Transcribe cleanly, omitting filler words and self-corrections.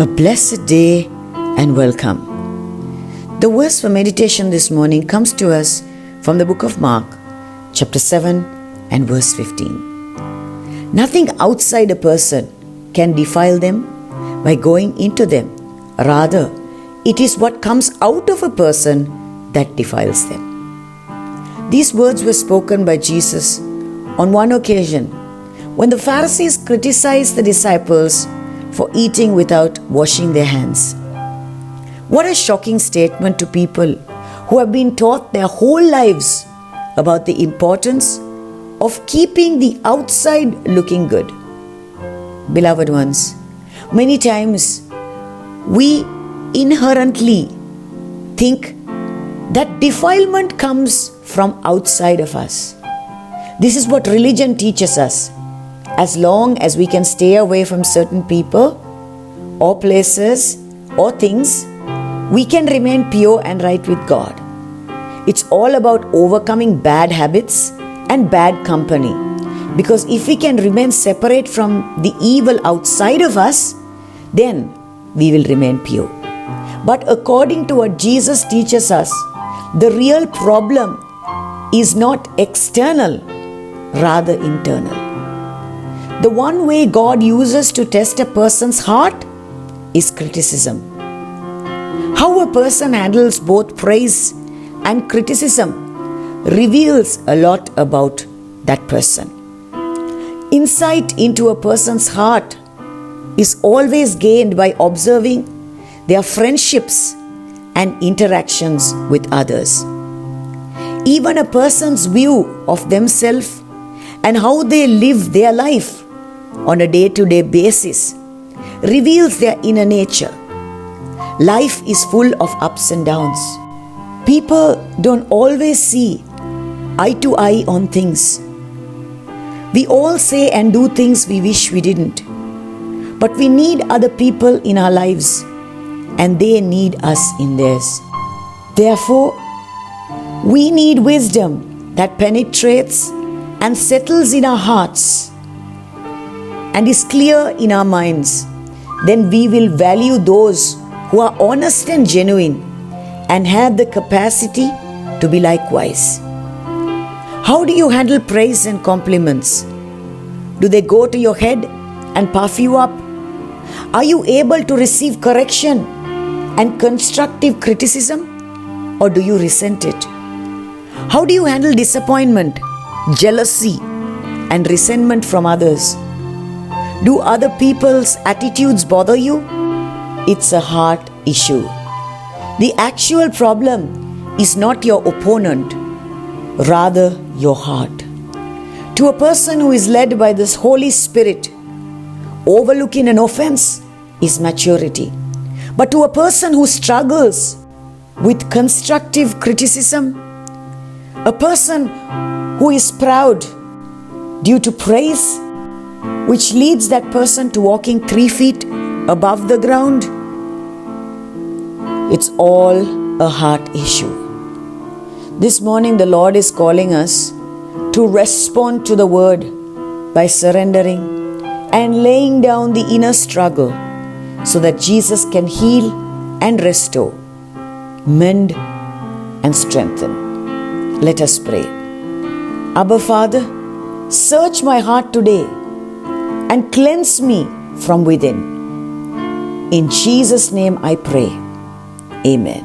A blessed day and welcome. The verse for meditation this morning comes to us from the book of Mark, chapter 7 and verse 15. Nothing outside a person can defile them by going into them. Rather, it is what comes out of a person that defiles them. These words were spoken by Jesus on one occasion when the Pharisees criticized the disciples for eating without washing their hands. What a shocking statement to people who have been taught their whole lives about the importance of keeping the outside looking good. Beloved ones, many times we inherently think that defilement comes from outside of us. This is what religion teaches us. As long as we can stay away from certain people or places or things, we can remain pure and right with God. It's all about overcoming bad habits and bad company. Because if we can remain separate from the evil outside of us, then we will remain pure. But according to what Jesus teaches us, the real problem is not external, rather internal. The one way God uses to test a person's heart is criticism. How a person handles both praise and criticism reveals a lot about that person. Insight into a person's heart is always gained by observing their friendships and interactions with others. Even a person's view of themselves and how they live their life on a day-to-day basis reveals their inner nature. Life is full of ups and downs. People don't always see eye to eye on things. We all say and do things we wish we didn't. But we need other people in our lives, and they need us in theirs. Therefore, we need wisdom that penetrates and settles in our hearts and is clear in our minds. Then we will value those who are honest and genuine and have the capacity to be likewise. How do you handle praise and compliments? Do they go to your head and puff you up? Are you able to receive correction and constructive criticism, or do you resent it? How do you handle disappointment, jealousy, and resentment from others? Do other people's attitudes bother you? It's a heart issue. The actual problem is not your opponent, rather your heart. To a person who is led by this Holy Spirit, overlooking an offense is maturity. But to a person who struggles with constructive criticism, a person who is proud due to praise, which leads that person to walking 3 feet above the ground, it's all a heart issue. This morning the Lord is calling us to respond to the word by surrendering and laying down the inner struggle so that Jesus can heal and restore, mend and strengthen. Let us pray. Abba Father, search my heart today and cleanse me from within. In Jesus' name I pray. Amen.